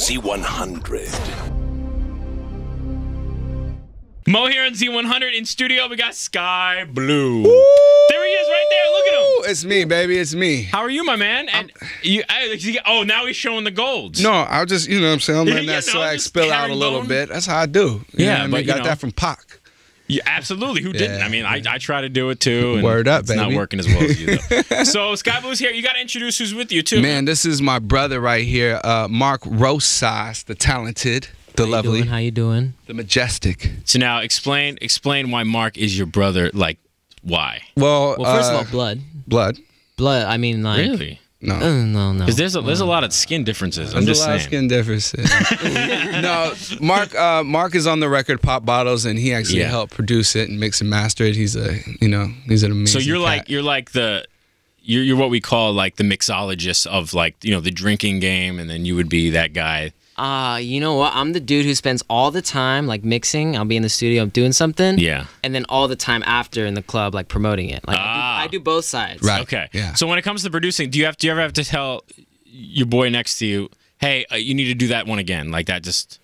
Z100. Mo here on Z100 in studio. We got SkyBlu. There he is, right there. Look at him. It's me, baby. It's me. How are you, my man? And oh, now he's showing the golds. No, I'll just, you know what I'm saying, I'm letting Yeah, that no, swag just spill out a little herringbone. bit. That's how I do. You know what I mean? but, Got that from Pac. Yeah, absolutely. Who didn't? Yeah. I mean, I try to do it too. And Word up, it's not baby. working as well as you, though. So, SkyBlu's here. You got to introduce who's with you, too. Man, this is my brother right here, Mark Rosas, the talented, the lovely, How you doing? the majestic. So now, explain why Mark is your brother. Like, why? Well, First of all, blood. blood. Blood. I mean, like. Really? No. No. Because there's a lot of skin differences. I'm There's just a lot of saying. skin differences. No, Mark is on the record Pop Bottles, and he actually helped produce it and mix and master it. He's he's an amazing. So you're cat. you're what we call like the mixologist of like the drinking game, and then you would be that guy. You know what? I'm the dude who spends all the time like mixing. I'll be in the studio doing something. Yeah. And then all the time after in the club like promoting it. Like I do both sides. Right. Okay. Yeah. So when it comes to producing, do you ever have to tell your boy next to you, hey, you need to do that one again, like that? Just.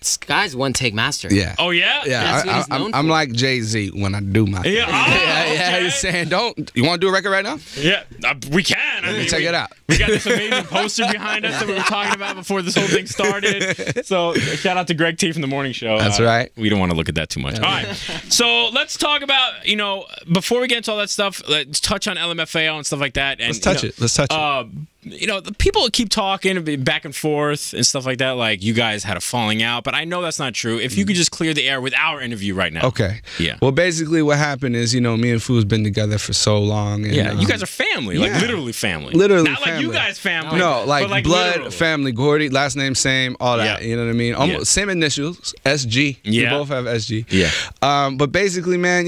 Sky's one take master. Yeah. Oh yeah. Yeah, That's what he's known I'm for. like Jay-Z when I do my thing. Yeah. Oh, yeah, okay. he's saying, you want to do a record right now? Yeah. We can. I mean, Check it out. We got this amazing poster behind us that we were talking about before this whole thing started. So shout out to Greg T from the Morning Show. That's right. We don't want to look at that too much. All right. So let's talk about, before we get into all that stuff, let's touch on LMFAO and stuff like that. And, Let's touch it. Let's touch it. The people keep talking back and forth and stuff like that, like you guys had a falling out, but I know that's not true. If you could just clear the air with our interview right now. Okay. Yeah. Well, basically what happened is, me and Foo's been together for so long. And, Yeah, you guys are family, like yeah. literally family. Literally Not like you family. guys family. No, like, but blood, literally. family, Gordy, last name same, all that. Yeah. You know what I mean? Almost same initials, SG. Yeah. We both have SG. Yeah. But basically, man,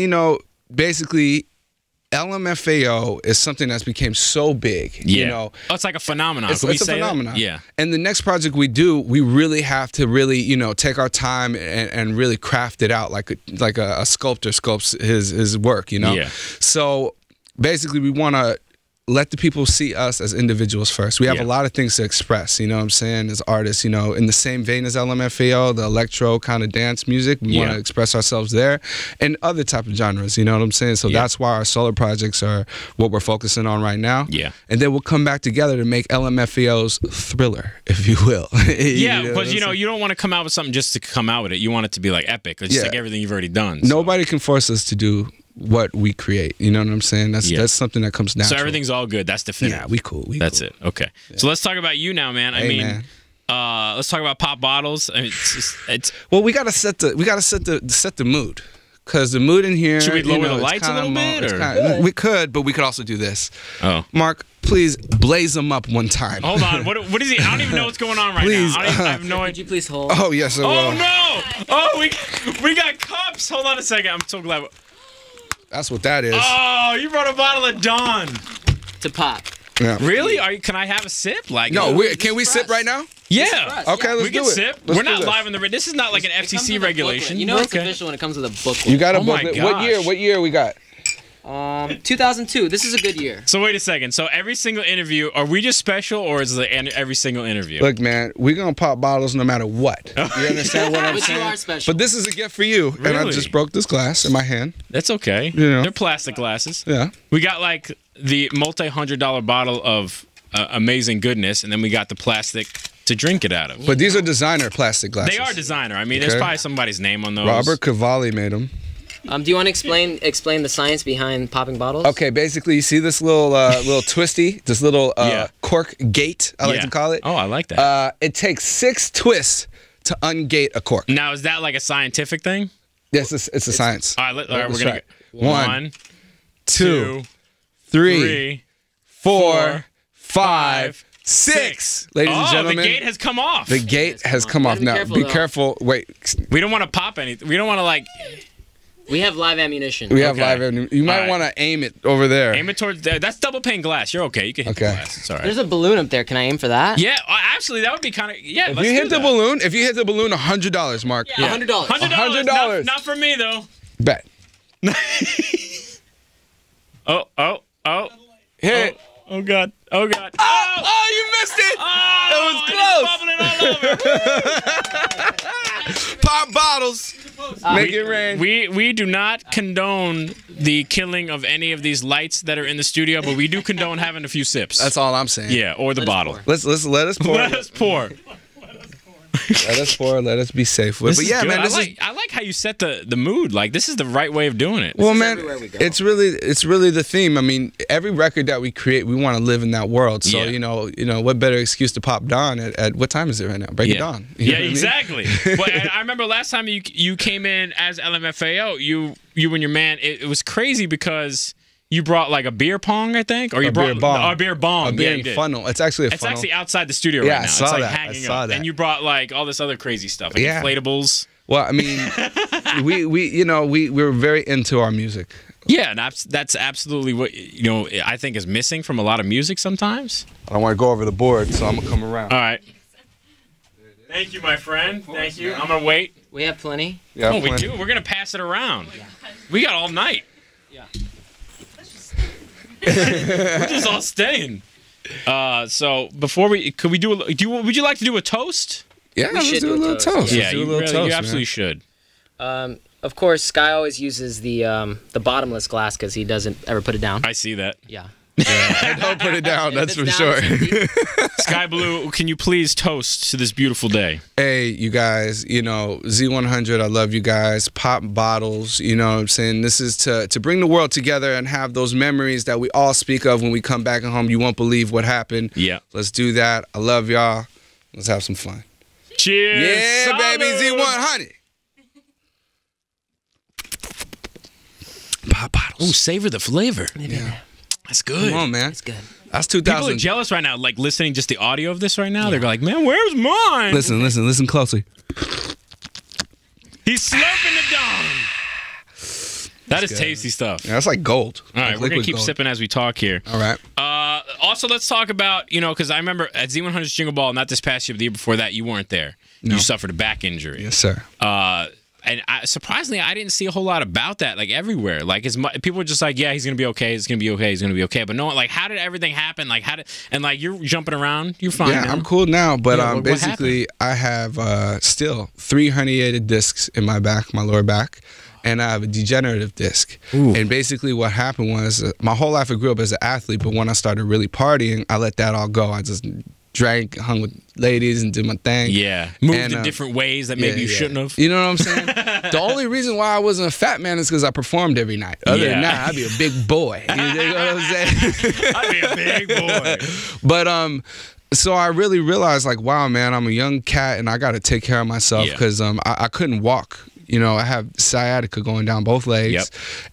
LMFAO is something that's became so big. Yeah. It's like a phenomenon. It's Can we a say phenomenon. That? Yeah. And the next project we do, we really have to really, take our time and really craft it out like a sculptor sculpts his work, Yeah. So basically we want to let the people see us as individuals first. We have a lot of things to express, you know what I'm saying, as artists, in the same vein as LMFAO, the electro kind of dance music. We want to express ourselves there and other type of genres, you know what I'm saying? So that's why our solo projects are what we're focusing on right now. Yeah. And then we'll come back together to make LMFAO's Thriller, if you will. Yeah, because, you don't want to come out with something just to come out with it. You want it to be like epic, or just like everything you've already done. So. Nobody can force us to do what we create, you know what I'm saying? That's something that comes natural. So everything's all good. That's definitive. Yeah, we cool. That's it. Okay. Yeah. So let's talk about you now, man. Hey, man. Let's talk about Pop Bottles. I mean, it's well, we gotta set the mood, because the mood in here. Should we lower the lights a little bit? Or? We could, but we could also do this. Oh, Mark, please blaze them up one time. Hold on. What is he? I don't even know what's going on right Please, now. I have no idea. Could you please hold? Oh yes. Oh no! Oh, we got cups. Hold on a second. I'm so glad. That's what that is. Oh, you brought a bottle of Dawn To pop. Yeah. Really? Can I have a sip? Like No, can we sip right now? Yeah. Okay, let's we can do it. sip. Let's We're do not this. live on the. This is not like an FCC regulation. You know it's okay. official when it comes to the booklet. You got a Oh my booklet. gosh. What year we got? 2002. This is a good year. So wait a second. So every single interview, are we just special, or is it every single interview? Look, man, we're gonna pop bottles no matter what. You understand what I'm But saying? you are special. But this is a gift for you, and I Really? just broke this glass in my hand. That's okay. You know. They're plastic glasses. Yeah. We got like the multi-$100 bottle of amazing goodness, and then we got the plastic to drink it out of. But these are designer plastic glasses. They are designer. I mean, there's Okay. probably somebody's name on those. Robert Cavalli made them. Do you want to explain the science behind popping bottles? Okay, basically, you see this little little twisty, this little cork gate, I like to call it. Oh, I like that. It takes 6 twists to ungate a cork. Now, is that like a scientific thing? Yes, it's a science. All right, all right, we're Let's gonna try. go. 1, 2, 3, 3, 4, 5, 6. Ladies and gentlemen, the gate has come off. the gate has come off. Be Now, careful, be though. careful. Wait, We don't want to pop anything. We don't want to like We have live ammunition. we have Okay. live. You might All right. want to aim it over there. aim it towards there. That's double pane glass. You're okay. You can hit the Okay. glass. It's all right. There's a balloon up there. Can I aim for that? Yeah, actually, that would be kind of yeah. If let's you do hit the that. balloon, $100, Mark. Yeah. $100. $100. Not for me though. Bet. Oh. Hit. Oh God. Oh God. Oh, you missed it. Oh, It was close. Pop bottles. Make it rain. We do not condone the killing of any of these lights that are in the studio, but we do condone having a few sips. That's all I'm saying. Yeah, or the bottle. Let us pour. Let us pour. Let us pour. Let us be safe with. But yeah, good. man, I like how you set the mood. Like, this is the right way of doing it. Well, man, it's really the theme. I mean, every record that we create, we want to live in that world. So you know, what better excuse to pop Dawn at what time is it right now? Break it dawn. You know what exactly. But I remember last time you came in as LMFAO, you and your man. It was crazy because you brought like a beer pong, I think, or you brought a beer bong. A beer funnel. It's actually It's actually outside the studio right now. I saw it's like that. hanging I saw up. that. And you brought like all this other crazy stuff, like inflatables. Well, I mean, we're very into our music. Yeah, and that's absolutely what I think is missing from a lot of music sometimes. I don't want to go over the board, so I'm gonna come around. All right. Thank you, my friend. Thank you. I'm gonna wait. We have plenty. Yeah, we do. We're gonna pass it around. Yeah. We got all night. Yeah. We're just all staying. So before would you like to do a toast? Yeah, let's do a little toast. Yeah, you absolutely should. Of course, Sky always uses the bottomless glass because he doesn't ever put it down. I see that. Yeah. I don't put it down, that's for sure. SkyBlu, can you please toast to this beautiful day? Hey, you guys, Z100, I love you guys. Pop bottles, you know what I'm saying? This is to bring the world together and have those memories that we all speak of when we come back home. You won't believe what happened. Yeah. Let's do that. I love y'all. Let's have some fun. Cheers. Yeah, Salud. baby, Z100. Pop bottles. Ooh, savor the flavor. Yeah. That's good. Come on, man. It's good. That's 2000. People are jealous right now, like listening just the audio of this right now. They're like, man, where's mine? Listen closely. He's slurping it down. That is tasty stuff. Yeah, that's like gold. All right, we're going to keep sipping as we talk here. All right. Also, let's talk about, because I remember at Z100's Jingle Ball, not this past year, but the year before that, you weren't there. No. You suffered a back injury. Yes, sir. And surprisingly, I didn't see a whole lot about that, like everywhere. Like people were just like, "Yeah, he's gonna be okay. He's gonna be okay. He's gonna be okay." But no, like, how did everything happen? Like, you're jumping around. You're fine. Yeah, now. I'm cool now. But what basically, I have still 3 herniated discs in my back, my lower back, and I have a degenerative disc. Ooh. And basically, what happened was my whole life I grew up as an athlete, but when I started really partying, I let that all go. I just drank, hung with ladies, and did my thing. Yeah, moved in different ways that maybe you shouldn't have. You know what I'm saying? The only reason why I wasn't a fat man is because I performed every night. Other than that, I'd be a big boy. You know what I'm saying? I'd be a big boy. But so I really realized, like, wow, man, I'm a young cat and I got to take care of myself because I couldn't walk. I have sciatica going down both legs. Yep.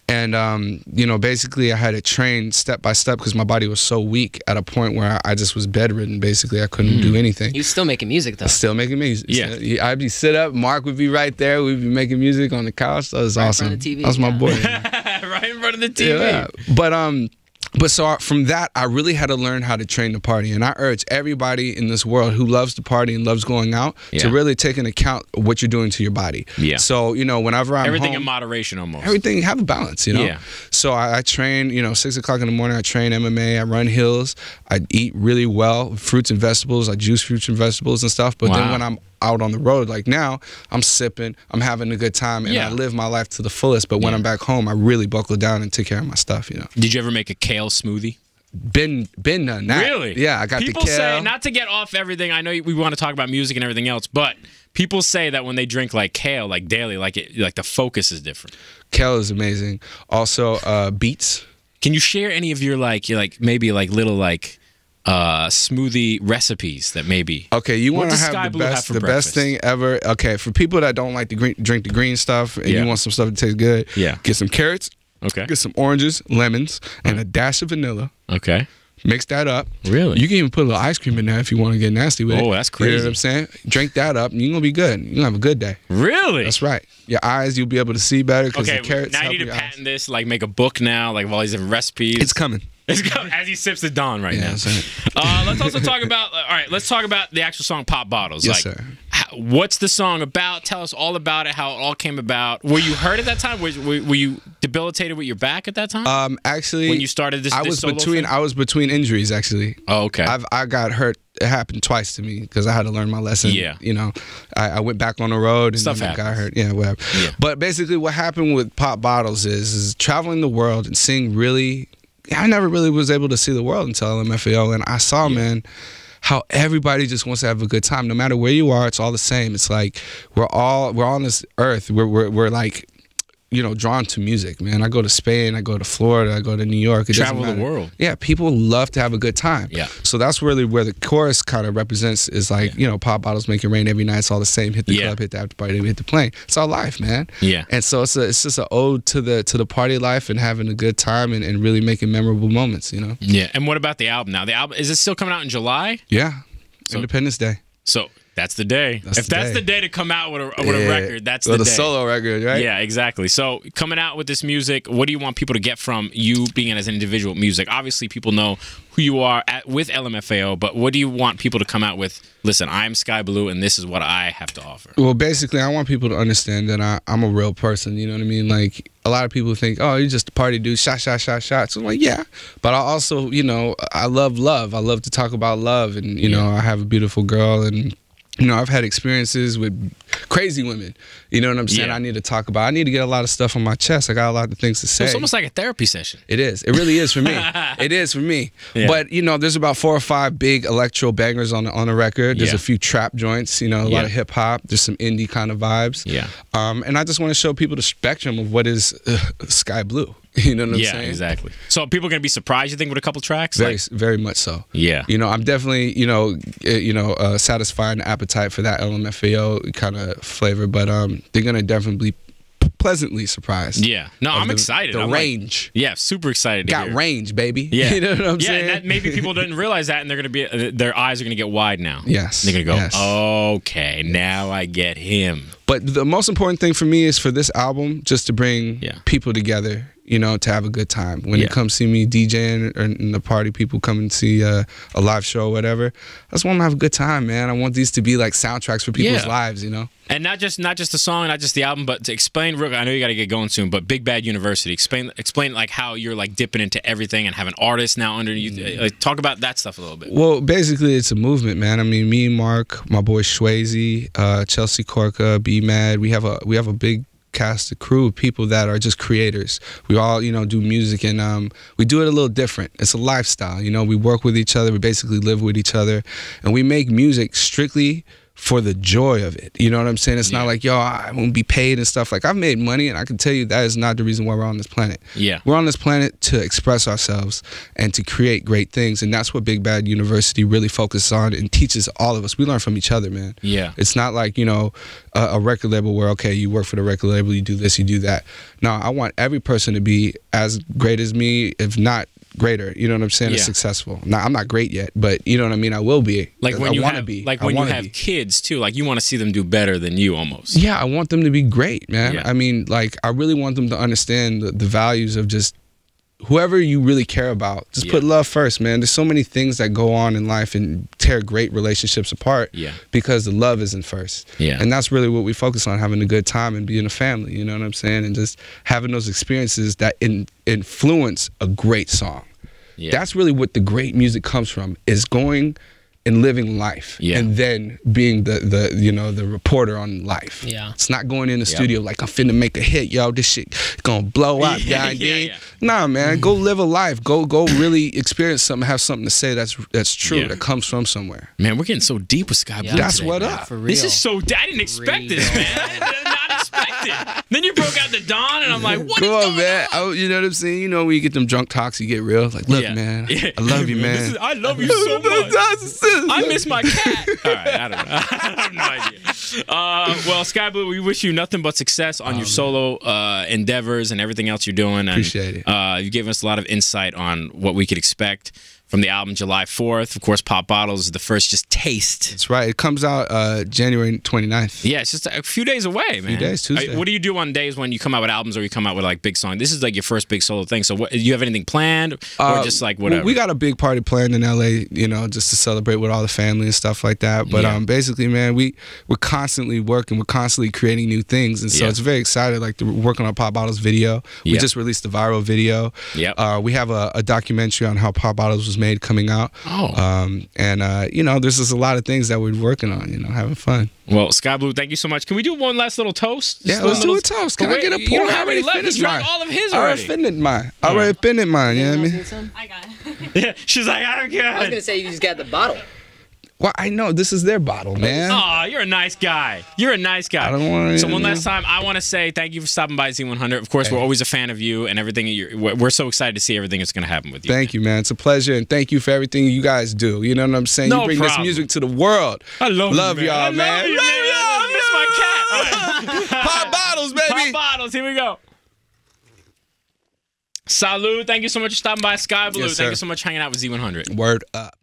And, basically I had to train step by step because my body was so weak at a point where I just was bedridden. Basically, I couldn't do anything. You still making music, though. Still making music. Yeah. I'd be sit up. Mark would be right there. We'd be making music on the couch. That was awesome. In front of the TV, that was my boy. Right in front of the TV. Yeah. But so from that, I really had to learn how to train to party. And I urge everybody in this world who loves to party and loves going out to really take into account what you're doing to your body. Yeah. So, whenever I'm everything home, in moderation almost. Everything, have a balance, Yeah. So I train, 6 o'clock in the morning, I train MMA, I run hills, I eat really well, fruits and vegetables, I juice fruits and vegetables and stuff. But then when I'm out on the road, like now, I'm sipping, I'm having a good time, and I live my life to the fullest. But when I'm back home, I really buckle down and take care of my stuff, Did you ever make a kale smoothie? Been done that. Really? Yeah, I got people the kale. Say, not to get off everything, I know we want to talk about music and everything else, but people say that when they drink like kale, like daily, like the focus is different. Kale is amazing. Also, beets. Can you share any of your maybe little smoothie recipes that maybe? Okay, you want to have the best thing ever. Okay, for people that don't like to drink the green stuff and you want some stuff that tastes good, get some carrots. Okay. Get some oranges, lemons, and a dash of vanilla. Okay. Mix that up. Really? You can even put a little ice cream in there if you want to get nasty with it. Oh, that's crazy. You know what I'm saying? Drink that up, and you're going to be good. You're going to have a good day. Really? That's right. Your eyes, you'll be able to see better because the carrots now you need to patent this, make a book now, of all these different recipes. It's coming. As he sips the Dawn right now. Let's also talk about, let's talk about the actual song Pop Bottles. Yes, sir. What's the song about? Tell us all about it, how it all came about. Were you hurt at that time? Were you debilitated with your back at that time? Actually, when you started this, I was between injuries actually. Oh, okay. I got hurt. It happened twice to me because I had to learn my lesson. Yeah. You know, I went back on the road and Stuff then I got happens. hurt. Yeah, whatever. Yeah. But basically, what happened with Pop Bottles is traveling the world and seeing really. I never really was able to see the world until LMFAO, and I saw, man, how everybody just wants to have a good time. No matter where you are, it's all the same. It's like we're all on this earth. We're like, you know, drawn to music, man. I go to Spain, I go to Florida, I go to New York. It Travel doesn't the matter. world. Yeah, people love to have a good time. Yeah. So that's really where the chorus kind of represents is like, you know, Pop Bottles make it rain every night. It's all the same. Hit the club, hit the after party, hit the plane. It's all life, man. Yeah. And so it's just an ode to the party life and having a good time and really making memorable moments, you know? Yeah. And what about the album now? The album, is it still coming out in July? Yeah. So, Independence Day. So that's the day. If that's the day to come out with a record, that's the with day. a solo record, right? Yeah, exactly. So coming out with this music, what do you want people to get from you being as an individual music? Obviously, people know who you are with LMFAO, but what do you want people to come out with? Listen, I'm SkyBlu, and this is what I have to offer. Well, basically, I want people to understand that I'm a real person. You know what I mean? Like, a lot of people think, oh, you're just a party dude, shot. So I'm like, yeah. But I also, you know, I love love. I love to talk about love. And, you know, I have a beautiful girl and, you know, I've had experiences with crazy women. You know what I'm saying? Yeah. I need to talk about. I need to get a lot of stuff on my chest. I got a lot of things to say. It's almost like a therapy session. It is. It really is for me. It is for me. Yeah. But, you know, there's about 4 or 5 big electro bangers on the record. There's a few trap joints, you know, a lot of hip hop. There's some indie kind of vibes. Yeah. And I just want to show people the spectrum of what is SkyBlu. You know what I'm saying? Yeah, exactly. So people are going to be surprised, you think, with a couple tracks? Very much so. Yeah. You know, I'm definitely, satisfying the appetite for that LMFAO kind of flavor, but they're going to definitely be pleasantly surprised. Yeah. No, I'm excited. The range. Like, yeah, super excited to hear. Range, baby. Yeah. You know what I'm saying? Yeah, and maybe people didn't realize that, and they're going to be, their eyes are going to get wide now. Yes. They're going to go, yes. okay, now I get him. But the most important thing for me is for this album just to bring people together, you know, to have a good time. When they come see me DJing or in the party, people come and see a live show or whatever. I just want them to have a good time, man. I want these to be like soundtracks for people's lives, you know? And not just the song, not just the album, but to explain, real, I know you got to get going soon, but Big Bad University, explain like how you're like dipping into everything and have an artist now under you. Like, talk about that stuff a little bit. Well, basically, it's a movement, man. I mean, me, Mark, my boy Swayze, Chelsea Corka, B Mad, we have a big cast, a crew of people that are just creators. We all, you know, do music, and we do it a little different. It's a lifestyle, you know. We work with each other. We basically live with each other, and we make music strictly for the joy of it. You know what I'm saying? It's not like, yo, I won't be paid and stuff. Like, I've made money, and I can tell you that is not the reason why we're on this planet. Yeah. We're on this planet to express ourselves and to create great things, and that's what Big Bad University really focuses on and teaches all of us. We learn from each other, man. Yeah. It's not like, you know, a record label where, okay, you work for the record label, you do this, you do that. No, I want every person to be as great as me, if not greater, you know what I'm saying, is successful. Now, I'm not great yet, but you know what I mean, I will be. Like when I you wanna have, be. like when you have kids too, like you want to see them do better than you almost. Yeah, I want them to be great, man. Yeah. I mean, like, I really want them to understand the values of just whoever you really care about. Just put love first, man. There's so many things that go on in life and tear great relationships apart because the love isn't first. Yeah. And that's really what we focus on, having a good time and being a family, you know what I'm saying? And just having those experiences that influence a great song. Yeah. That's really what the great music comes from, is going and living life, and then being the reporter on life. Yeah. It's not going in the studio like, I'm finna make a hit, yo, this shit gonna blow up, Nah, man, go live a life. Go really experience something, have something to say that's true, that comes from somewhere. Man, we're getting so deep with SkyBlu. That's today, what man. up. For real. This is so, I didn't expect this, man. I did not expect it. Then you broke out the Dawn, and I'm like, what is going on? Man. You know what I'm saying? You know, when you get them drunk talks, you get real. Like, look, man, I love you, man. I love you so much. I miss my cat. All right, I don't know. I have no idea. Well, SkyBlu, we wish you nothing but success on your solo endeavors and everything else you're doing. And, appreciate it. You gave us a lot of insight on what we could expect from the album July 4th. Of course, Pop Bottles is the first just taste. That's right. It comes out January 29th. Yeah, it's just a few days away, man. A few days, Tuesday. What do you do on days when you come out with albums or you come out with like big songs? This is like your first big solo thing. So do you have anything planned or just like whatever? We got a big party planned in LA, you know, just to celebrate with all the family and stuff like that. But basically, man, we're constantly working. We're constantly creating new things. And so it's very excited. Like we're working on Pop Bottles video. We just released the viral video. We have a documentary on how Pop Bottles was made coming out. You know, there's just a lot of things that we're working on, you know, having fun. Well, SkyBlu, thank you so much. Can we do one last little toast? Yeah, let's do a toast. Can I get a pour? You don't have any left. He's drank all of his already. I already finished mine. You know what I mean? I got it. Yeah, she's like, I'm good. I was gonna say you just got the bottle. Well, I know this is their bottle, man. Oh, you're a nice guy. You're a nice guy. I don't want to. So one last time, I want to say thank you for stopping by Z100. Of course, we're always a fan of you and everything. We're so excited to see everything that's going to happen with you. Thank you, man. It's a pleasure, and thank you for everything you guys do. You know what I'm saying? No you bring problem. this music to the world. I love y'all, man. Love you, man. I miss my cat. Pop Bottles, baby. Pop Bottles. Here we go. Salud. Thank you so much for stopping by. SkyBlu. Yes, Thank you so much for hanging out with Z100. Word up.